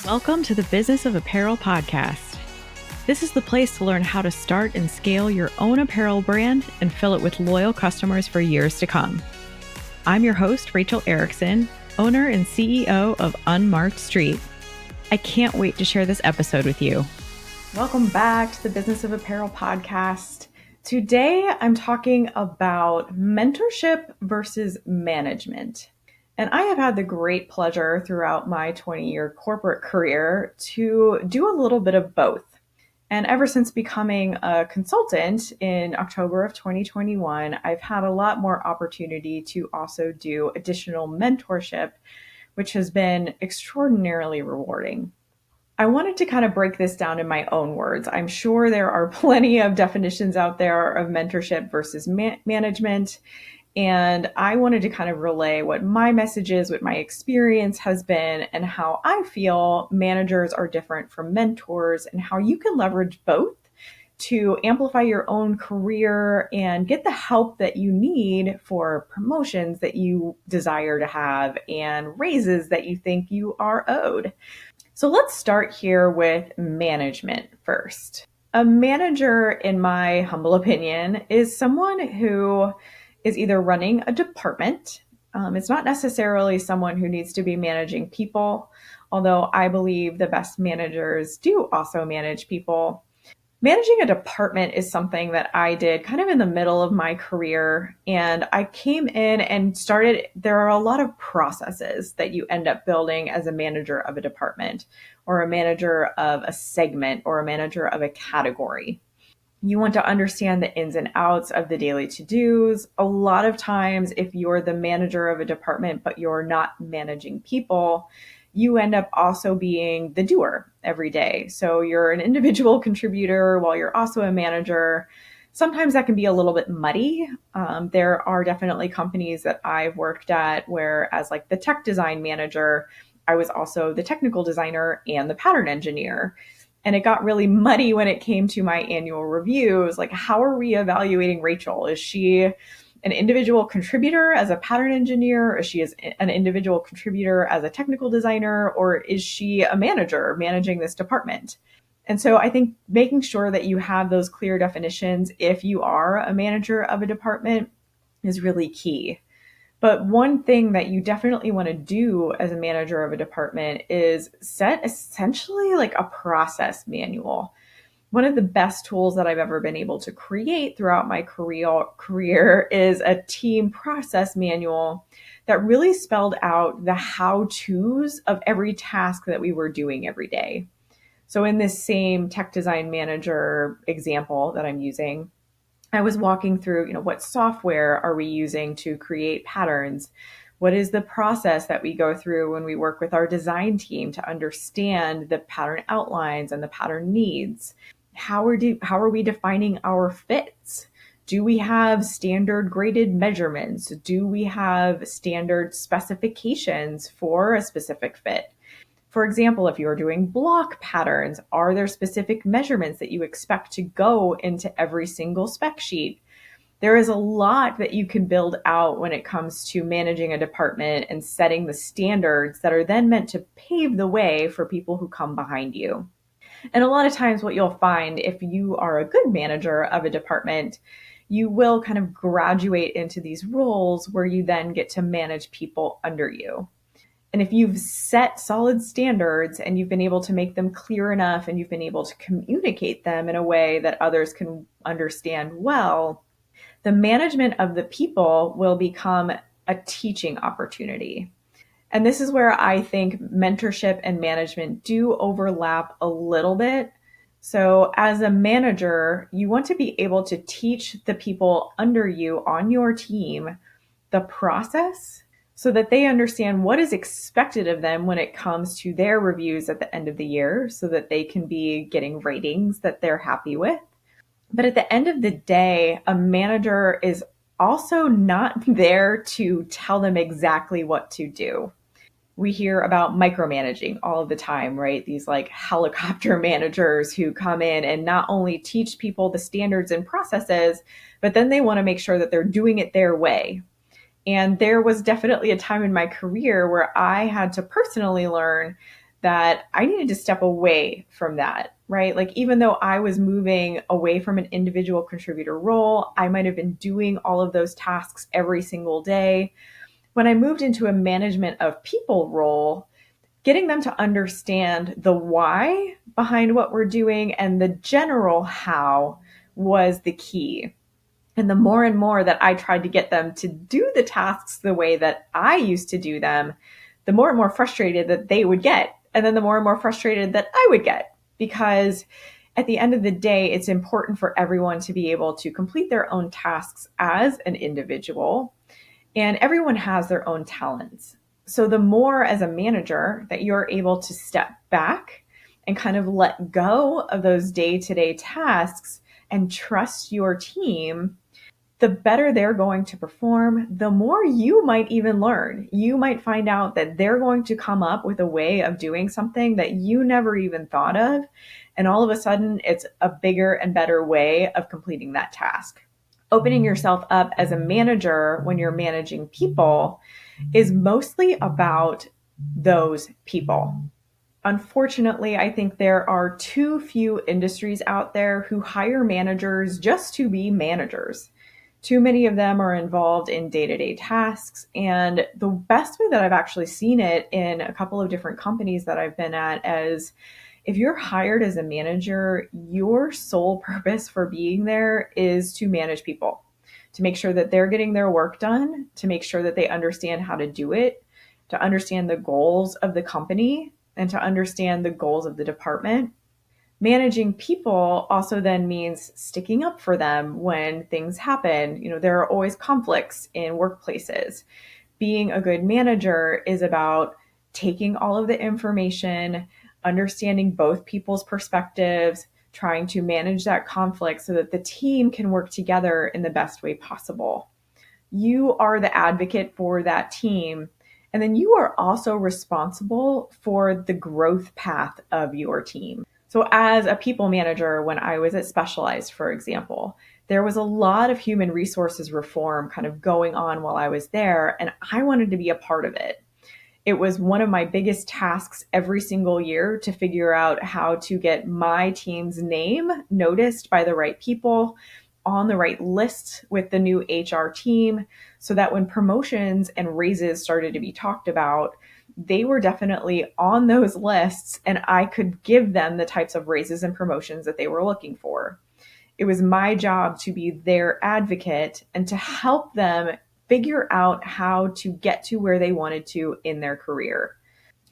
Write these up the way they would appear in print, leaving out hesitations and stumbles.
Welcome to the Business of Apparel podcast. This is the place to learn how to start and scale your own apparel brand and fill it with loyal customers for years to come. I'm your host, Rachel Erickson, owner and CEO of Unmarked Street. I can't wait to share this episode with you. Welcome back to the Business of Apparel podcast. Today, I'm talking about mentorship versus management. And I have had the great pleasure throughout my 20-year corporate career to do a little bit of both. And ever since becoming a consultant in October of 2021, I've had a lot more opportunity to also do additional mentorship, which has been extraordinarily rewarding. I wanted to kind of break this down in my own words. I'm sure there are plenty of definitions out there of mentorship versus management. And I wanted to kind of relay what my message is, what my experience has been, and how I feel managers are different from mentors and how you can leverage both to amplify your own career and get the help that you need for promotions that you desire to have and raises that you think you are owed. So let's start here with management first. A manager, in my humble opinion, is someone who is either running a department. It's not necessarily someone who needs to be managing people, although I believe the best managers do also manage people. Managing a department is something that I did kind of in the middle of my career, and I came in and there are a lot of processes that you end up building as a manager of a department or a manager of a segment or a manager of a category. You want to understand the ins and outs of the daily to-dos. A lot of times, if you're the manager of a department, but you're not managing people, you end up also being the doer every day. So you're an individual contributor while you're also a manager. Sometimes that can be a little bit muddy. There are definitely companies that I've worked at where as like the tech design manager, I was also the technical designer and the pattern engineer. And it got really muddy when it came to my annual reviews. Like, how are we evaluating Rachel? Is she an individual contributor as a pattern engineer? Is she an individual contributor as a technical designer? Or is she a manager managing this department? And so I think making sure that you have those clear definitions if you are a manager of a department is really key. But one thing that you definitely want to do as a manager of a department is set essentially like a process manual. One of the best tools that I've ever been able to create throughout my career is a team process manual that really spelled out the how-tos of every task that we were doing every day. So in this same tech design manager example that I'm using, I was walking through, what software are we using to create patterns? What is the process that we go through when we work with our design team to understand the pattern outlines and the pattern needs? How are we defining our fits? Do we have standard graded measurements? Do we have standard specifications for a specific fit? For example, if you're doing block patterns, are there specific measurements that you expect to go into every single spec sheet? There is a lot that you can build out when it comes to managing a department and setting the standards that are then meant to pave the way for people who come behind you. And a lot of times what you'll find if you are a good manager of a department, you will kind of graduate into these roles where you then get to manage people under you. And if you've set solid standards and you've been able to make them clear enough and you've been able to communicate them in a way that others can understand well, the management of the people will become a teaching opportunity. And this is where I think mentorship and management do overlap a little bit. So as a manager, you want to be able to teach the people under you on your team the process so that they understand what is expected of them when it comes to their reviews at the end of the year so that they can be getting ratings that they're happy with. But at the end of the day, a manager is also not there to tell them exactly what to do. We hear about micromanaging all of the time, right? These like helicopter managers who come in and not only teach people the standards and processes, but then they want to make sure that they're doing it their way. And there was definitely a time in my career where I had to personally learn that I needed to step away from that, right? Like, even though I was moving away from an individual contributor role, I might have been doing all of those tasks every single day. When I moved into a management of people role, getting them to understand the why behind what we're doing and the general how was the key. And the more and more that I tried to get them to do the tasks the way that I used to do them, the more and more frustrated that they would get. And then the more and more frustrated that I would get, because at the end of the day, it's important for everyone to be able to complete their own tasks as an individual, and everyone has their own talents. So the more as a manager that you're able to step back and kind of let go of those day-to-day tasks and trust your team, the better they're going to perform, the more you might even learn. You might find out that they're going to come up with a way of doing something that you never even thought of. And all of a sudden, it's a bigger and better way of completing that task. Opening yourself up as a manager when you're managing people is mostly about those people. Unfortunately, I think there are too few industries out there who hire managers just to be managers. Too many of them are involved in day-to-day tasks. And the best way that I've actually seen it in a couple of different companies that I've been at is, if you're hired as a manager, your sole purpose for being there is to manage people, to make sure that they're getting their work done, to make sure that they understand how to do it, to understand the goals of the company, and to understand the goals of the department. Managing people also then means sticking up for them when things happen. There are always conflicts in workplaces. Being a good manager is about taking all of the information, understanding both people's perspectives, trying to manage that conflict so that the team can work together in the best way possible. You are the advocate for that team. And then you are also responsible for the growth path of your team. So as a people manager, when I was at Specialized, for example, there was a lot of human resources reform kind of going on while I was there, and I wanted to be a part of it. It was one of my biggest tasks every single year to figure out how to get my team's name noticed by the right people, on the right list with the new HR team, so that when promotions and raises started to be talked about, they were definitely on those lists and I could give them the types of raises and promotions that they were looking for. It was my job to be their advocate and to help them figure out how to get to where they wanted to in their career.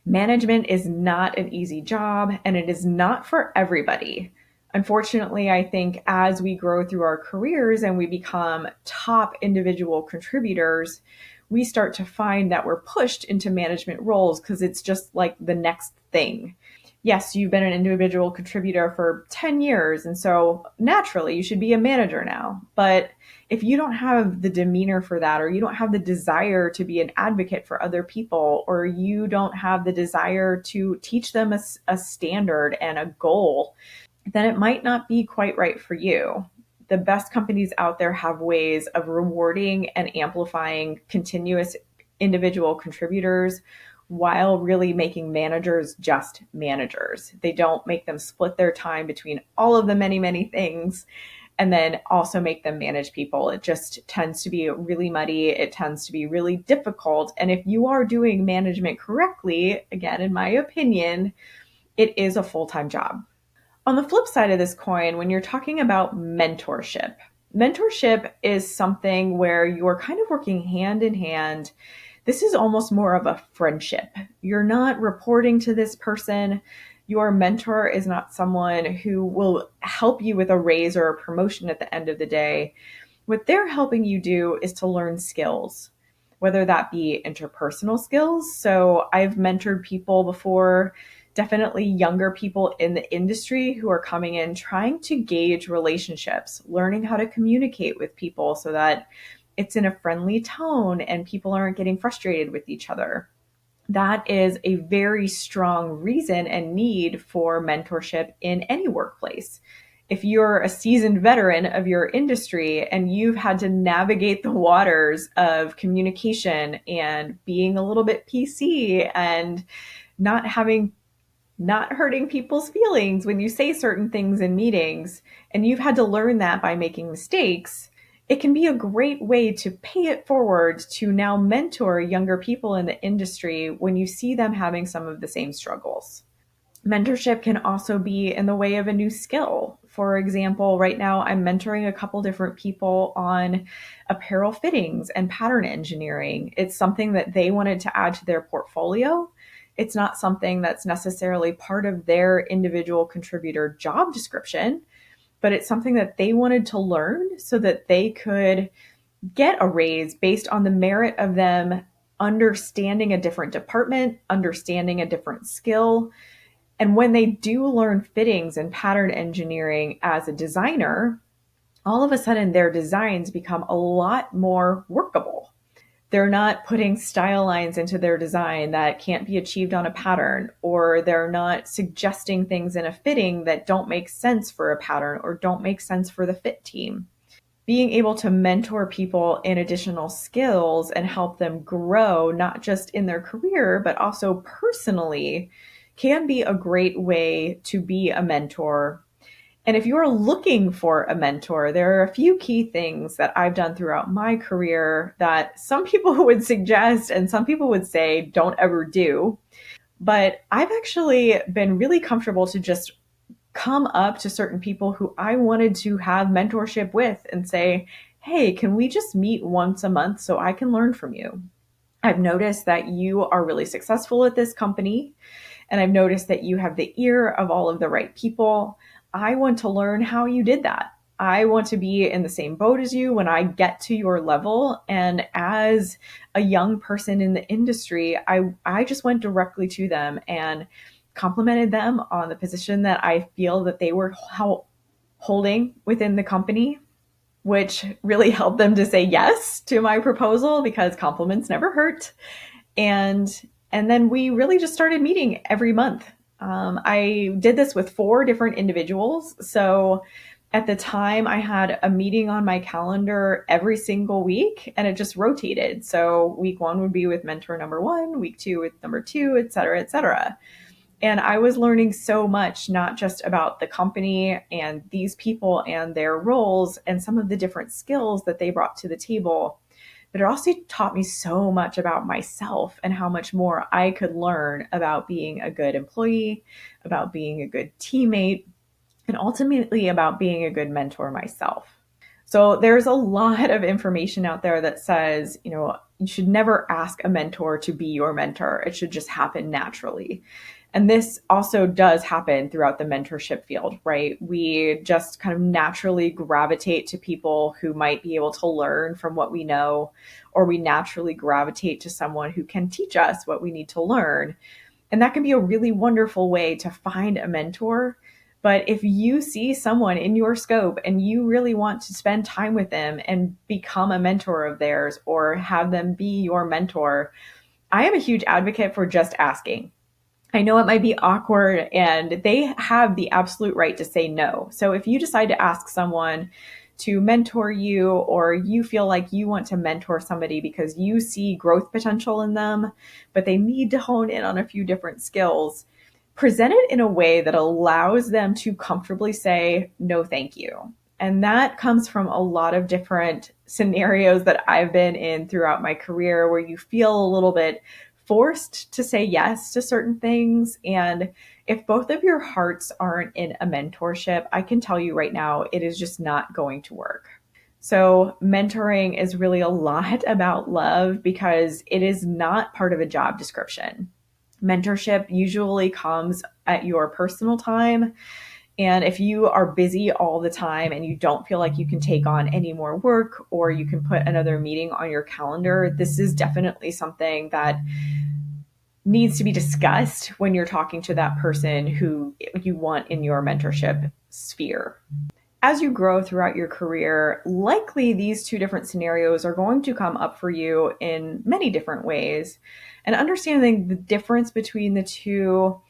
Management is not an easy job, and it is not for everybody. Unfortunately, I think as we grow through our careers and we become top individual contributors, we start to find that we're pushed into management roles because it's just like the next thing. Yes, you've been an individual contributor for 10 years, and so naturally you should be a manager now. But if you don't have the demeanor for that, or you don't have the desire to be an advocate for other people, or you don't have the desire to teach them a standard and a goal, then it might not be quite right for you. The best companies out there have ways of rewarding and amplifying continuous individual contributors while really making managers just managers. They don't make them split their time between all of the many, many things and then also make them manage people. It just tends to be really muddy. It tends to be really difficult. And if you are doing management correctly, again, in my opinion, it is a full-time job. On the flip side of this coin, when you're talking about mentorship is something where you're kind of working hand in hand. This is almost more of a friendship. You're not reporting to this person. Your mentor is not someone who will help you with a raise or a promotion at the end of the day. What they're helping you do is to learn skills, whether that be interpersonal skills. So I've mentored people before, definitely younger people in the industry who are coming in trying to gauge relationships, learning how to communicate with people so that it's in a friendly tone and people aren't getting frustrated with each other. That is a very strong reason and need for mentorship in any workplace. If you're a seasoned veteran of your industry and you've had to navigate the waters of communication and being a little bit PC and not having not hurting people's feelings when you say certain things in meetings, and you've had to learn that by making mistakes, it can be a great way to pay it forward to now mentor younger people in the industry when you see them having some of the same struggles. Mentorship can also be in the way of a new skill. For example, right now I'm mentoring a couple different people on apparel fittings and pattern engineering. It's something that they wanted to add to their portfolio. It's not something that's necessarily part of their individual contributor job description, but it's something that they wanted to learn so that they could get a raise based on the merit of them understanding a different department, understanding a different skill. And when they do learn fittings and pattern engineering as a designer, all of a sudden their designs become a lot more workable. They're not putting style lines into their design that can't be achieved on a pattern, or they're not suggesting things in a fitting that don't make sense for a pattern or don't make sense for the fit team. Being able to mentor people in additional skills and help them grow, not just in their career, but also personally, can be a great way to be a mentor. And if you're looking for a mentor, there are a few key things that I've done throughout my career that some people would suggest and some people would say don't ever do. But I've actually been really comfortable to just come up to certain people who I wanted to have mentorship with and say, hey, can we just meet once a month so I can learn from you? I've noticed that you are really successful at this company, and I've noticed that you have the ear of all of the right people. I want to learn how you did that. I want to be in the same boat as you when I get to your level. And as a young person in the industry, I just went directly to them and complimented them on the position that I feel that they were holding within the company, which really helped them to say yes to my proposal because compliments never hurt. And then we really just started meeting every month. I did this with 4 different individuals. So at the time, I had a meeting on my calendar every single week, and it just rotated. So week 1 would be with mentor number 1, week 2 with number 2, et cetera, et cetera. And I was learning so much, not just about the company and these people and their roles and some of the different skills that they brought to the table, but it also taught me so much about myself and how much more I could learn about being a good employee, about being a good teammate, and ultimately about being a good mentor myself. So there's a lot of information out there that says, you should never ask a mentor to be your mentor. It should just happen naturally. And this also does happen throughout the mentorship field, right? We just kind of naturally gravitate to people who might be able to learn from what we know, or we naturally gravitate to someone who can teach us what we need to learn. And that can be a really wonderful way to find a mentor. But if you see someone in your scope and you really want to spend time with them and become a mentor of theirs or have them be your mentor, I am a huge advocate for just asking. I know it might be awkward and they have the absolute right to say no. So if you decide to ask someone to mentor you, or you feel like you want to mentor somebody because you see growth potential in them, but they need to hone in on a few different skills, present it in a way that allows them to comfortably say, no, thank you. And that comes from a lot of different scenarios that I've been in throughout my career where you feel a little bit forced to say yes to certain things. And if both of your hearts aren't in a mentorship, I can tell you right now, it is just not going to work. So mentoring is really a lot about love because it is not part of a job description. Mentorship usually comes at your personal time. And if you are busy all the time and you don't feel like you can take on any more work, or you can put another meeting on your calendar, this is definitely something that needs to be discussed when you're talking to that person who you want in your mentorship sphere. As you grow throughout your career, likely these 2 different scenarios are going to come up for you in many different ways. And understanding the difference between the 2,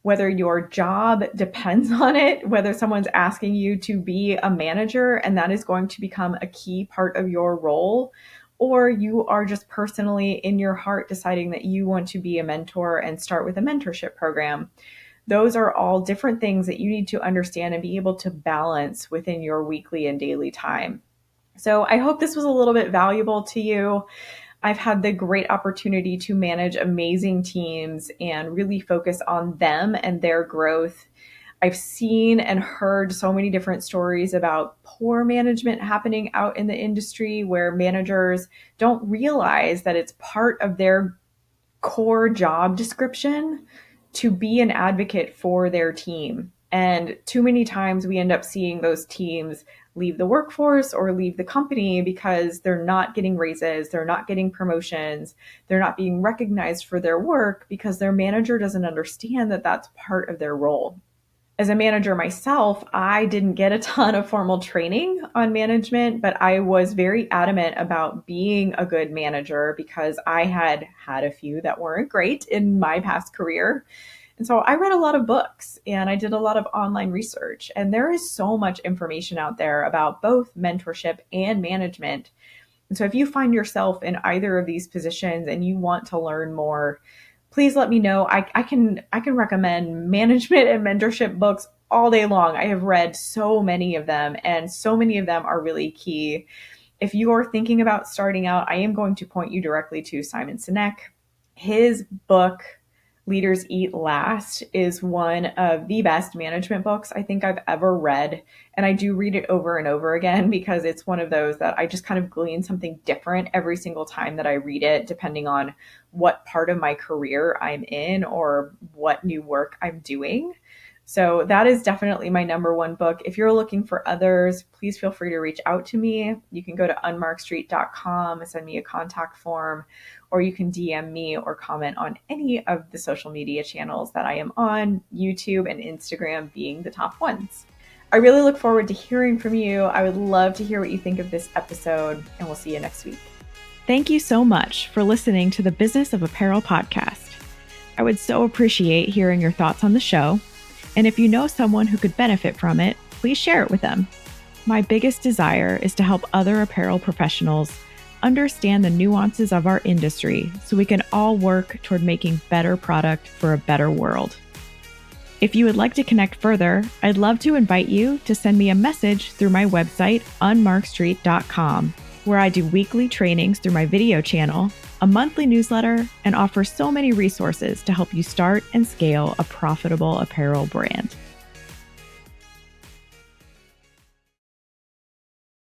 whether your job depends on it, whether someone's asking you to be a manager and that is going to become a key part of your role, or you are just personally in your heart deciding that you want to be a mentor and start with a mentorship program. Those are all different things that you need to understand and be able to balance within your weekly and daily time. So I hope this was a little bit valuable to you. I've had the great opportunity to manage amazing teams and really focus on them and their growth. I've seen and heard so many different stories about poor management happening out in the industry where managers don't realize that it's part of their core job description to be an advocate for their team. And too many times we end up seeing those teams leave the workforce or leave the company because they're not getting raises, they're not getting promotions, they're not being recognized for their work because their manager doesn't understand that that's part of their role. As a manager myself, I didn't get a ton of formal training on management, but I was very adamant about being a good manager because I had had a few that weren't great in my past career. And so I read a lot of books and I did a lot of online research. And there is so much information out there about both mentorship and management. And so if you find yourself in either of these positions and you want to learn more, please let me know. I can recommend management and mentorship books all day long. I have read so many of them, and so many of them are really key. If you're thinking about starting out, I am going to point you directly to Simon Sinek. His book, Leaders Eat Last, is one of the best management books I think I've ever read. And I do read it over and over again because it's one of those that I just kind of glean something different every single time that I read it, depending on what part of my career I'm in or what new work I'm doing. So that is definitely my number one book. If you're looking for others, please feel free to reach out to me. You can go to unmarkstreet.com, send me a contact form, or you can DM me or comment on any of the social media channels that I am on, YouTube and Instagram being the top ones. I really look forward to hearing from you. I would love to hear what you think of this episode, and we'll see you next week. Thank you so much for listening to the Business of Apparel podcast. I would so appreciate hearing your thoughts on the show. And if you know someone who could benefit from it, please share it with them. My biggest desire is to help other apparel professionals understand the nuances of our industry so we can all work toward making better product for a better world. If you would like to connect further, I'd love to invite you to send me a message through my website, unmarkstreet.com, where I do weekly trainings through my video channel, a monthly newsletter, and offer so many resources to help you start and scale a profitable apparel brand.